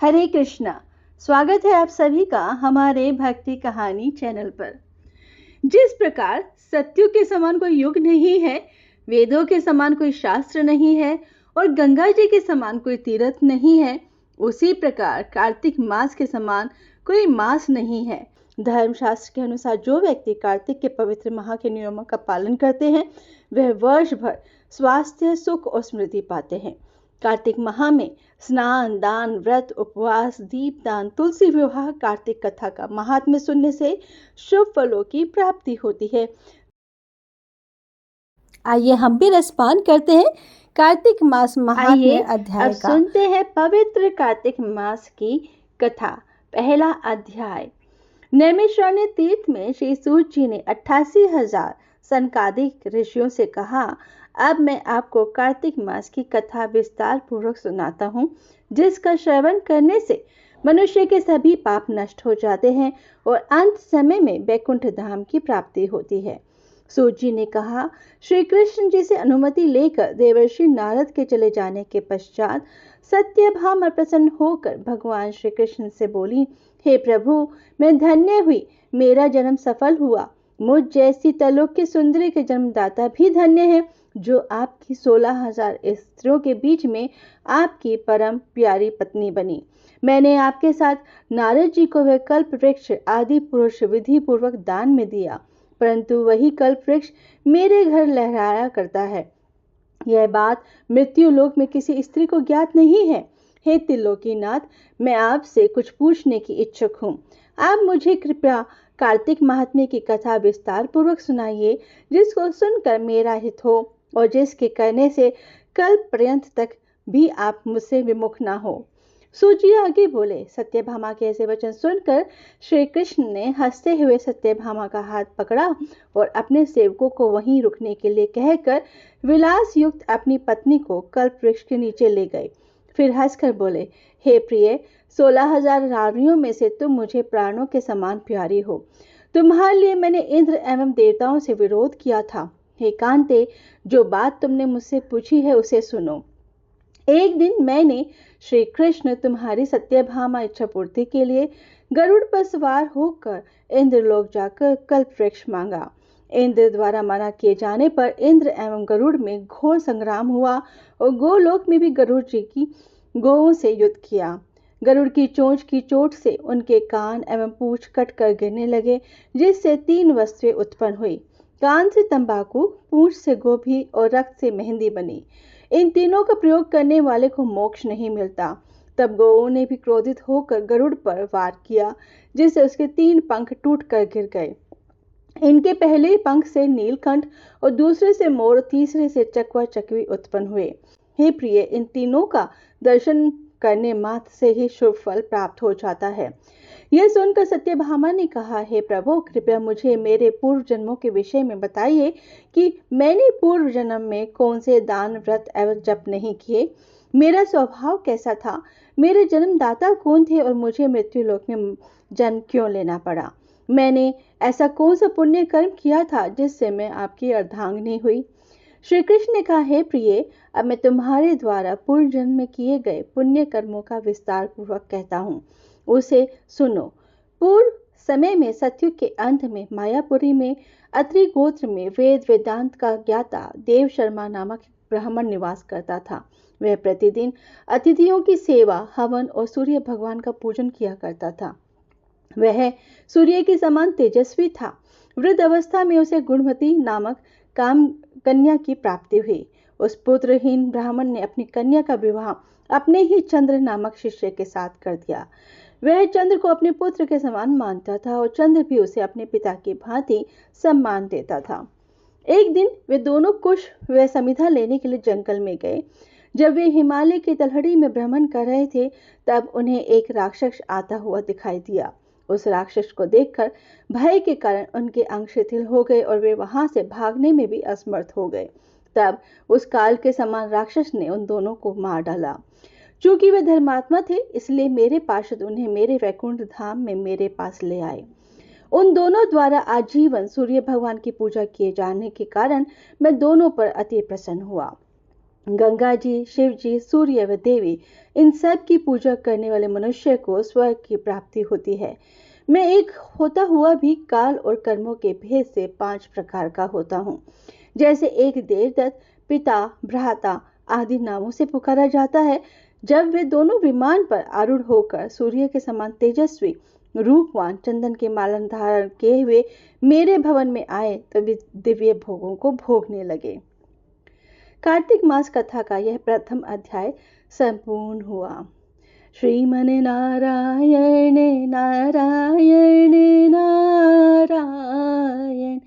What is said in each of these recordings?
हरे कृष्णा। स्वागत है आप सभी का हमारे भक्ति कहानी चैनल पर। जिस प्रकार सत्युग के समान कोई युग नहीं है, वेदों के समान कोई शास्त्र नहीं है और गंगा जी के समान कोई तीर्थ नहीं है, उसी प्रकार कार्तिक मास के समान कोई मास नहीं है। धर्मशास्त्र के अनुसार जो व्यक्ति कार्तिक के पवित्र माह के नियमों का पालन करते हैं, वह वर्ष भर स्वास्थ्य, सुख और स्मृति पाते हैं। कार्तिक माह में स्नान, दान, व्रत, उपवास, दीपदान, तुलसी विवाह, कार्तिक कथा का महात्म्य सुनने से शुभ फलों की प्राप्ति होती है। आइए हम भी रसपान करते हैं कार्तिक मास महात्म्य अध्याय अब सुनते हैं पवित्र कार्तिक मास की कथा। पहला अध्याय। नैमिषारण्य तीर्थ में श्री सूत जी ने 88,000 सनकादिक ऋषियों से कहा, अब मैं आपको कार्तिक मास की कथा विस्तार पूर्वक सुनाता हूँ, जिसका श्रवण करने से मनुष्य के सभी पाप नष्ट हो जाते हैं और अंत समय में वैकुंठ धाम की प्राप्ति होती है। सूत जी ने कहा, श्री कृष्ण जी से अनुमति लेकर देवर्षि नारद के चले जाने के पश्चात सत्यभामा प्रसन्न होकर भगवान श्री कृष्ण से बोली, हे प्रभु, मैं धन्य हुई, मेरा जन्म सफल हुआ। मुझ जैसी त्रिलोक की सुंदरी के जन्मदाता भी धन्य है, जो आपकी 16,000 स्त्रियों के बीच में आपकी परम प्यारी पत्नी बनी। मैंने आपके साथ नारद जी को वह कल्प वृक्ष आदि पुरुष विधि पूर्वक दान में दिया, परंतु वही कल्प वृक्ष मेरे घर लहराया करता है। यह बात मृत्यु लोक में किसी स्त्री को ज्ञात नहीं है। हे त्रिलोकीनाथ, मैं आपसे कुछ पूछने की इच्छुक हूँ। आप मुझे कृपया कार्तिक महात्म्य की कथा विस्तार पूर्वक सुनाइए, जिसको सुनकर मेरा हित हो और जिसके करने से कल्प पर्यंत तक भी आप मुझसे विमुख ना हो। सूजी आगे बोले। सत्यभामा के ऐसे वचन सुनकर श्री कृष्ण ने हंसते हुए सत्यभामा का हाथ पकड़ा और अपने सेवकों को वहीं रुकने के लिए कहकर विलास युक्त अपनी पत्नी को कल्प वृक्ष के नीचे ले गए। फिर हंसकर बोले, हे प्रिय, 16,000 रानियों में से तुम मुझे प्राणों के समान प्यारी हो। तुम्हारे लिए मैंने इंद्र एवं देवताओं से विरोध किया था। हे कांते, जो बात तुमने मुझसे पूछी है उसे सुनो। एक दिन मैंने श्री कृष्ण तुम्हारी सत्यभामा इच्छा पूर्ति के लिए गरुड़ पर सवार होकर इंद्रलोक जाकर कल्प वृक्ष मांगा। इंद्र द्वारा मना किए जाने पर इंद्र एवं गरुड़ में घोर संग्राम हुआ और गोलोक में भी गरुड़ जी की गोओं से युद्ध किया। गरुड़ की चोंच की चोट से उनके कान एवं पूंछ कट कर गिरने लगे, जिससे 3 वस्त्रें उत्पन्न हुई। कान से तंबाकू, पूंछ से गोभी और रक्त से मेहंदी बनी। इन तीनों का प्रयोग करने वाले को मोक्ष नहीं मिलता। तब गौओं ने भी क्रोधित होकर गरुड़ पर वार किया, जिससे उसके 3 पंख टूट कर गिर गए। इनके पहले पंख से नीलकंठ और दूसरे से मोर, तीसरे से चकवा चकवी उत्पन्न हुए। हे प्रिय, इन तीनों का दर्शन करने मात्र से ही शुभ फल प्राप्त हो जाता है। यह सुनकर सत्यभामा ने कहा, हे प्रभु, कृपया मुझे मेरे पूर्व जन्मों के विषय में बताइए कि मैंने पूर्व जन्म में कौन से दान, व्रत एवं जप नहीं किए। मेरा स्वभाव कैसा था, मेरे जन्मदाता कौन थे और मुझे मृत्यु लोक में जन्म क्यों लेना पड़ा। मैंने ऐसा कौन सा पुण्य कर्म किया था जिससे मैं आपकी अर्धांगिनी हुई। श्री कृष्ण ने कहा, हे प्रिय, अब मैं तुम्हारे द्वारा पूर्व जन्म में किए गए पुण्य कर्मों का विस्तार पूर्वक कहता हूँ, उसे सुनो। पूर्व समय में सतयुग के अंत में मायापुरी में अत्रि गोत्र में वेद वेदांत का ज्ञाता देव शर्मा नामक ब्राह्मण निवास करता था। वह प्रतिदिन अतिथियों की सेवा, हवन और सूर्य भगवान का पूजन किया करता था। वह सूर्य के समान तेजस्वी था। वृद्ध अवस्था में उसे गुणवती नामक काम कन्या की प्राप्ति हुई। उस पुत्रहीन ब्राह्मण ने अपनी कन्या का विवाह अपने ही चंद्र नामक शिष्य के साथ कर दिया। वह चंद्र को अपने पुत्र के समान मानता था और चंद्र भी उसे अपने पिता की भांति सम्मान देता था। एक दिन वे दोनों कुश व समिधा लेने के लिए जंगल में गए। जब वे हिमालय की तलहटी में भ्रमण कर रहे थे, तब उन्हें एक राक्षस आता हुआ दिखाई दिया। उस राक्षस को देखकर भय के कारण उनके अंग शिथिल हो गए और वे वहां से भागने में भी असमर्थ हो गए। तब उस काल के समान राक्षस ने उन दोनों को मार डाला। चूंकि वे धर्मात्मा थे, इसलिए मेरे पार्षद उन्हें मेरे वैकुंठ धाम में मेरे पास ले आए। उन दोनों द्वारा आजीवन सूर्य भगवान की पूजा किए जाने के कारण मैं दोनों पर अति प्रसन्न हुआ। गंगा जी, शिव जी, सूर्य व देवी, इन सब की पूजा करने वाले मनुष्य को स्वर्ग की प्राप्ति होती है। मैं एक होता हुआ भी काल और कर्मों के भेद से 5 प्रकार का होता हूँ। जैसे एक देवदत्त, पिता, भ्राता आदि नामों से पुकारा जाता है। जब वे दोनों विमान पर आरूढ़ होकर सूर्य के समान तेजस्वी, रूपवान, चंदन के मालन धारण किए हुए मेरे भवन में आए तो वे दिव्य भोगों को भोगने लगे। कार्तिक मास कथा का यह प्रथम अध्याय संपूर्ण हुआ। श्रीमन नारायण नारायण नारायण,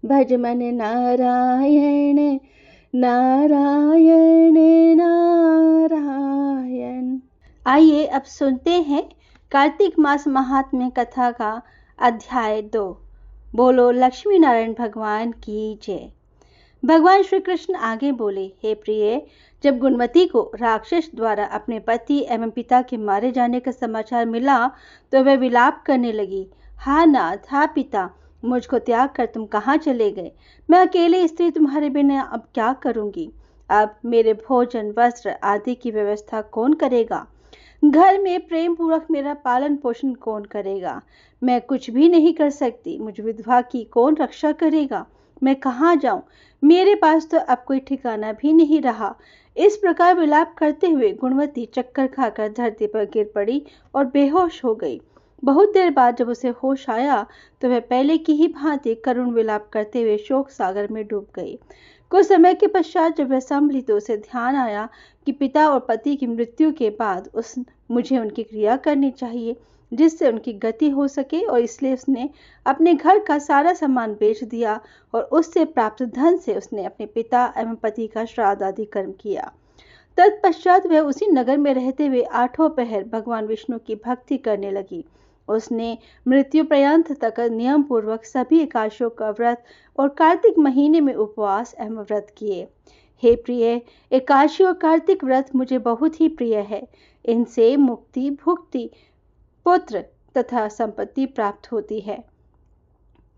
भज मन नारायण नारायण नारायण। आइए अब सुनते हैं कार्तिक मास महात्म्य कथा का अध्याय 2। बोलो लक्ष्मी नारायण भगवान की जय। भगवान श्री कृष्ण आगे बोले, हे प्रिय, जब गुणवती को राक्षस द्वारा अपने पति एवं पिता के मारे जाने का समाचार मिला तो वह विलाप करने लगी। हा नाथ, हा पिता, मुझको त्याग कर तुम कहाँ चले गए? मैं अकेली स्त्री तुम्हारे बिना अब क्या करूंगी? अब मेरे भोजन, वस्त्र आदि की व्यवस्था कौन करेगा? घर में प्रेम पूर्वक मेरा पालन पोषण कौन करेगा? मैं कुछ भी नहीं कर सकती। मुझ विधवा की कौन रक्षा करेगा? मैं कहाँ जाऊं? मेरे पास तो अब कोई ठिकाना भी नहीं रहा। इस प्रकार विलाप करते हुए गुणवती चक्कर खाकर धरती पर गिर पड़ी और बेहोश हो गई। बहुत देर बाद जब उसे होश आया तो वह पहले की ही भांति करुण विलाप करते हुए शोक सागर में डूब गई। कुछ समय के पश्चात जब वह संभली तो उसे ध्यान आया कि पिता और पति की मृत्यु के बाद मुझे उनकी क्रिया करनी चाहिए जिससे उनकी गति हो सके, और इसलिए उसने अपने घर का सारा सामान बेच दिया और उससे प्राप्त धन से उसने अपने पिता एवं पति का श्राद्ध आदि कर्म किया। तत्पश्चात वह उसी नगर में रहते हुए 8 पहर भगवान विष्णु की भक्ति करने लगी। उसने मृत्यु पर्यंत तक नियम पूर्वक सभी एकादशियों का व्रत और कार्तिक महीने में उपवास एवं व्रत किए। हे प्रिय, एकादशी और कार्तिक व्रत मुझे बहुत ही प्रिय है। इनसे मुक्ति, भुक्ति, पुत्र तथा संपत्ति प्राप्त होती है।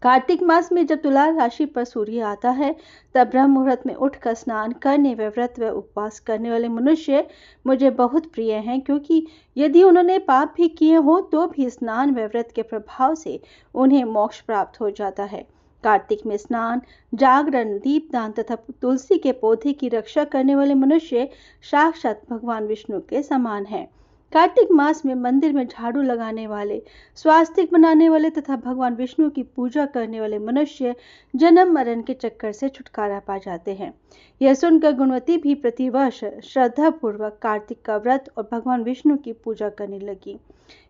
कार्तिक मास में जब तुला राशि पर सूर्य आता है तब ब्रह्म मुहूर्त में उठकर स्नान करने व व्रत व उपवास करने वाले मनुष्य मुझे बहुत प्रिय हैं, क्योंकि यदि उन्होंने पाप भी किए हो तो भी स्नान व व्रत के प्रभाव से उन्हें मोक्ष प्राप्त हो जाता है। कार्तिक में स्नान, जागरण, दीपदान तथा तुलसी के पौधे की रक्षा करने वाले मनुष्य साक्षात भगवान विष्णु के समान हैं। कार्तिक मास में मंदिर में झाड़ू लगाने वाले, स्वास्तिक बनाने वाले तथा भगवान विष्णु की पूजा करने वाले मनुष्य जन्म मरण के चक्कर से छुटकारा पा जाते हैं। यह सुनकर गुणवती भी प्रतिवर्ष श्रद्धा पूर्वक कार्तिक का व्रत और भगवान विष्णु की पूजा करने लगी।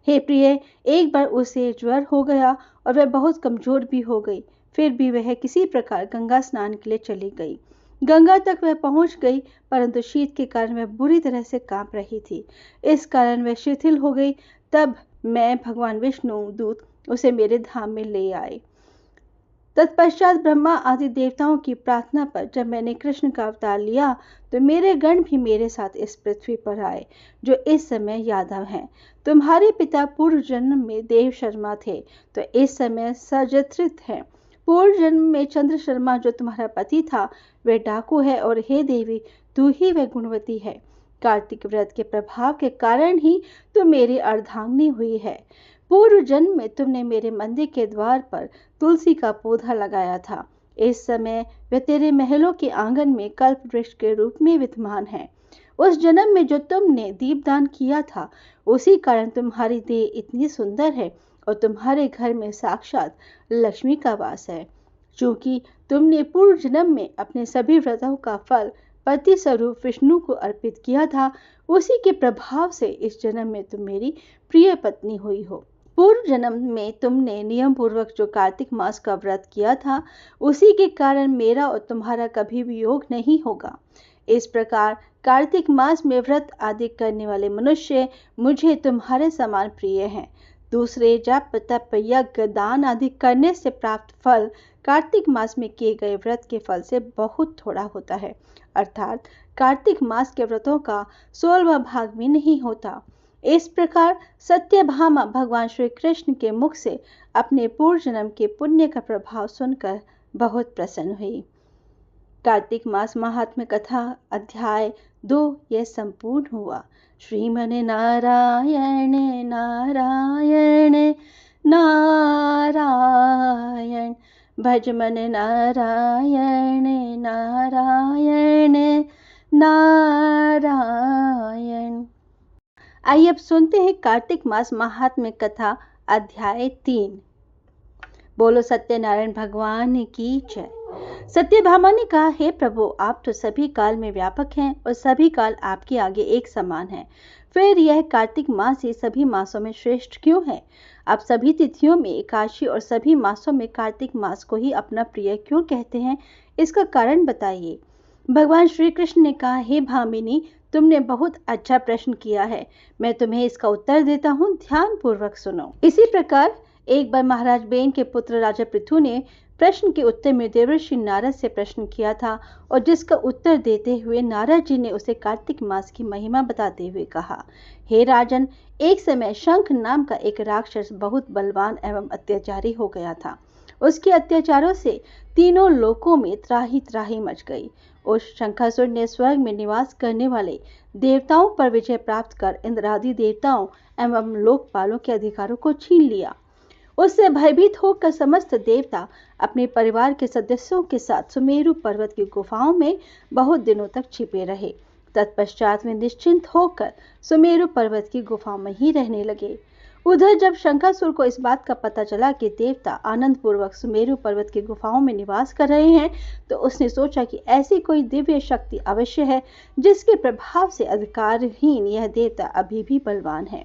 हे प्रिय, एक बार उसे ज्वर हो गया और वह बहुत कमजोर भी हो गई। फिर भी वह किसी प्रकार गंगा स्नान के लिए चली गई। गंगा तक वह पहुंच गई, परंतु शीत के कारण वह बुरी तरह से कांप रही थी। इस कारण वह शिथिल हो गई। तब मैं भगवान विष्णु दूत उसे मेरे धाम में ले आए। तत्पश्चात ब्रह्मा आदि देवताओं की प्रार्थना पर जब मैंने कृष्ण का अवतार लिया तो मेरे गण भी मेरे साथ इस पृथ्वी पर आए, जो इस समय यादव हैं। तुम्हारे पिता पूर्व जन्म में देव शर्मा थे तो इस समय सजत्रित हैं। पूर्व जन्म में चंद्र शर्मा जो तुम्हारा पति था वह डाकू है, और हे देवी, तू ही वह गुणवती है। कार्तिक व्रत के प्रभाव के कारण ही तू मेरी अर्धांगिनी हुई है। पूर्व जन्म में तुमने मेरे मंदिर के द्वार पर तुलसी का पौधा लगाया था। इस समय वह तेरे महलों के आंगन में कल्प वृक्ष के रूप में विद्यमान है। उस जन्म में जो तुमने दीपदान किया था उसी कारण तुम्हारी देह इतनी सुंदर है और तुम्हारे घर में साक्षात लक्ष्मी का वास है। चूंकि तुमने पूर्व जन्म में अपने सभी व्रतों का फल पति स्वरूप विष्णु को अर्पित किया था, उसी के प्रभाव से इस जन्म में तुम मेरी प्रिय पत्नी हुई हो। पूर्व जन्म में तुमने नियम पूर्वक जो कार्तिक मास का व्रत किया था उसी के कारण मेरा और तुम्हारा कभी भी योग नहीं होगा। इस प्रकार कार्तिक मास में व्रत आदि करने वाले मनुष्य मुझे तुम्हारे समान प्रिय हैं। दूसरे जप, तप, यज्ञ, दान आदि करने से प्राप्त फल कार्तिक मास में किए गए व्रत के फल से बहुत थोड़ा होता है, अर्थात कार्तिक मास के व्रतों का 16वां भाग भी नहीं होता। इस प्रकार सत्यभामा भगवान श्री कृष्ण के मुख से अपने पूर्व जन्म के पुण्य का प्रभाव सुनकर बहुत प्रसन्न हुई। कार्तिक मास महात्म्य कथा अध्याय 2 यह संपूर्ण हुआ। श्रीमन नारायण नारायण नारायण, भजमन नारायण नारायण नारायण। आइए अब सुनते हैं कार्तिक मास महात्म्य कथा अध्याय 3। बोलो सत्यनारायण भगवान की जय। सत्यभामा ने कहा, हे प्रभु, आप तो सभी काल में व्यापक हैं और सभी काल आपके आगे एक समान है। फिर यह कार्तिक मास ही सभी मासों में श्रेष्ठ क्यों है? आप सभी तिथियों में एकादशी और सभी मासों में कार्तिक मास को ही अपना प्रिय क्यों कहते हैं? इसका कारण बताइए। भगवान श्री कृष्ण ने कहा, हे भामिनी, तुमने बहुत अच्छा प्रश्न किया है। मैं तुम्हें इसका उत्तर देता हूँ, ध्यान पूर्वक सुनो। इसी प्रकार एक बार महाराज बेन के पुत्र राजा पृथु ने प्रश्न के उत्तर में देवर्षि नारद से प्रश्न किया था और जिसका उत्तर देते हुए नारद जी ने उसे कार्तिक मास की महिमा बताते हुए कहा, हे राजन, एक समय शंख नाम का एक राक्षस बहुत बलवान एवं अत्याचारी हो गया था। उसके अत्याचारों से तीनों लोकों में त्राही त्राही मच गई। उस शंखासुर ने स्वर्ग में निवास करने वाले देवताओं पर विजय प्राप्त कर इंद्रादि देवताओं एवं लोकपालों के अधिकारों को छीन लिया। उससे भयभीत होकर समस्त देवता अपने परिवार के सदस्यों के साथ सुमेरु पर्वत की गुफाओं में बहुत दिनों तक छिपे रहे। तत्पश्चात वे निश्चिंत होकर सुमेरु पर्वत की गुफाओं में ही रहने लगे। उधर जब शंखासुर को इस बात का पता चला कि देवता आनंद पूर्वक सुमेरु पर्वत की गुफाओं में निवास कर रहे हैं, तो उसने सोचा कि ऐसी कोई दिव्य शक्ति अवश्य है जिसके प्रभाव से अधिकारहीन यह देवता अभी भी बलवान है।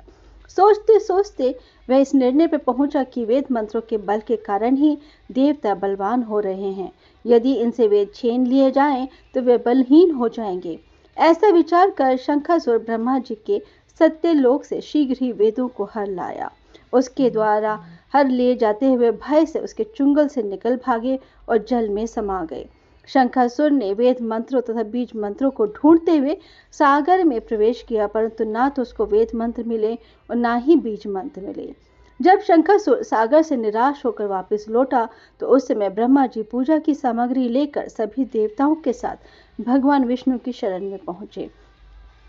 सोचते सोचते वह इस निर्णय पर पहुंचा कि वेद मंत्रों के बल के कारण ही देवता बलवान हो रहे हैं। यदि इनसे वेद छीन लिए जाएं तो वे बलहीन हो जाएंगे। ऐसा विचार कर शंखासुर ब्रह्मा जी के सत्यलोक से शीघ्र ही वेदों को हर लाया। उसके द्वारा हर लिए जाते हुए भय से उसके चुंगल से निकल भागे और जल में समा गए। शंखासुर ने वेद मंत्रों तथा बीज मंत्रों को ढूंढते हुए सागर में प्रवेश किया, परंतु ना तो उसको वेद मंत्र मिले और ना ही बीज मंत्र मिले। जब शंखासुर सागर से निराश होकर वापस लौटा तो उस समय ब्रह्मा जी पूजा की सामग्री लेकर सभी देवताओं के साथ भगवान विष्णु की शरण में पहुंचे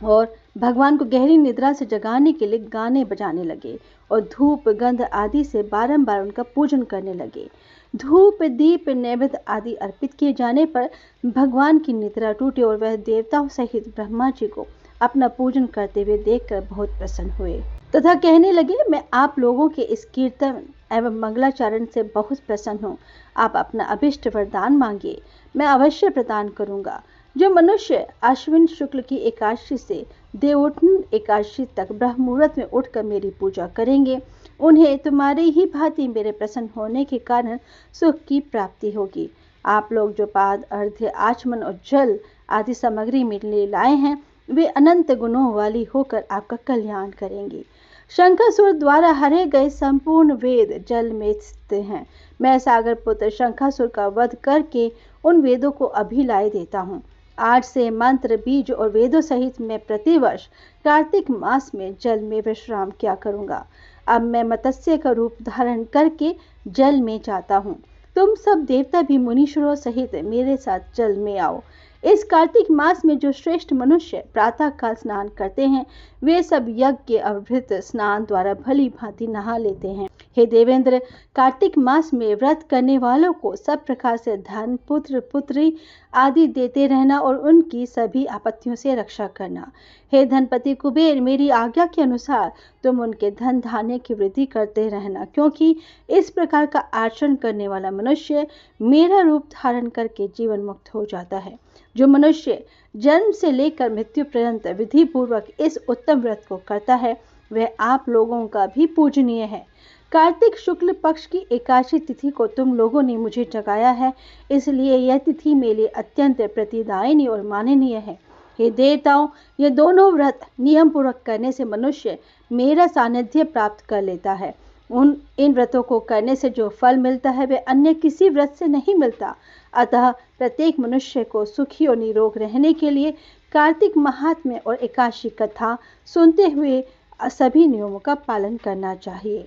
और भगवान को गहरी निद्रा से जगाने के लिए गाने बजाने लगे और धूप गंध आदि से बारंबार उनका पूजन करने लगे। धूप दीप नैवेद्य आदि अर्पित किए जाने पर भगवान की निद्रा टूटी और वह देवताओं सहित ब्रह्मा जी को अपना पूजन करते हुए देखकर बहुत प्रसन्न हुए तथा कहने लगे, मैं आप लोगों के इस कीर्तन एवं मंगलाचरण से बहुत प्रसन्न हूँ। आप अपना अभिष्ट वरदान मांगिए, मैं अवश्य प्रदान करूँगा। जो मनुष्य अश्विन शुक्ल की एकादशी से देवोत्थान एकादशी तक ब्रह्म मुहूर्त में उठकर मेरी पूजा करेंगे, उन्हें तुम्हारे ही भांति मेरे प्रसन्न होने के कारण सुख की प्राप्ति होगी। आप लोग जो पाद अर्घ्य आचमन और जल आदि सामग्री मेरे लिए लाए हैं, वे अनंत गुणों वाली होकर आपका कल्याण करेंगी। शंखासुर द्वारा हरे गए संपूर्ण वेद जल में स्थित हैं। मैं सागर पुत्र शंखासुर का वध करके उन वेदों को अभी लाए देता हूँ। आज से मंत्र बीज और वेदों सहित मैं प्रतिवर्ष कार्तिक मास में जल में विश्राम किया करूँगा। अब मैं मत्स्य का रूप धारण करके जल में जाता हूँ। तुम सब देवता भी मुनीश्वरों सहित मेरे साथ जल में आओ। इस कार्तिक मास में जो श्रेष्ठ मनुष्य प्रातः काल स्नान करते हैं, वे सब यज्ञ के अवभृत स्नान द्वारा भली भांति नहा लेते हैं। हे देवेंद्र, कार्तिक मास में व्रत करने वालों को सब प्रकार से धन, पुत्र, पुत्री आदि देते रहना और उनकी सभी आपत्तियों से रक्षा करना। हे धनपति कुबेर, मेरी आज्ञा के अनुसार तुम उनके धन धान्य की वृद्धि करते रहना, क्योंकि इस प्रकार का आचरण करने वाला मनुष्य मेरा रूप धारण करके जीवन मुक्त हो जाता है। जो मनुष्य जन्म से लेकर मृत्यु पर्यंत विधि पूर्वक इस उत्तम व्रत को करता है, वह आप लोगों का भी पूजनीय है। कार्तिक शुक्ल पक्ष की एकादशी तिथि को तुम लोगों ने मुझे जगाया है, इसलिए यह तिथि मेरे लिए अत्यंत प्रतिदायिनी और माननीय है। हे देवताओं, ये दोनों व्रत नियम पूर्वक करने से मनुष्य मेरा सानिध्य प्राप्त कर लेता है। इन व्रतों को करने से जो फल मिलता है वह अन्य किसी व्रत से नहीं मिलता। अतः प्रत्येक मनुष्य को सुखी और निरोग रहने के लिए कार्तिक महात्म्य और एकादशी कथा सुनते हुए सभी नियमों का पालन करना चाहिए।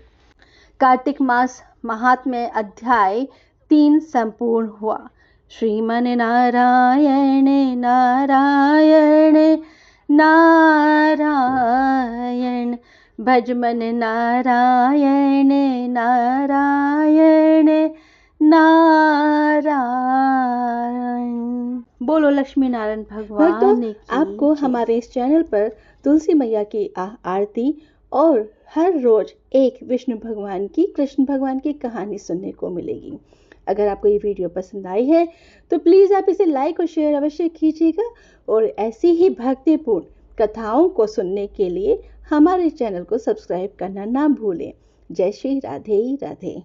कार्तिक मास महात्म्य अध्याय 3 संपूर्ण हुआ। श्रीमन नारायण नारायण नारायण, भजमन नारायण नारायण नारायण। बोलो लक्ष्मी नारायण भगवान की। आपको हमारे इस चैनल पर तुलसी मैया की आरती और हर रोज एक विष्णु भगवान की, कृष्ण भगवान की कहानी सुनने को मिलेगी। अगर आपको ये वीडियो पसंद आई है तो प्लीज़ आप इसे लाइक और शेयर अवश्य कीजिएगा, और ऐसी ही भक्तिपूर्ण कथाओं को सुनने के लिए हमारे चैनल को सब्सक्राइब करना ना भूलें। जय श्री राधे राधे।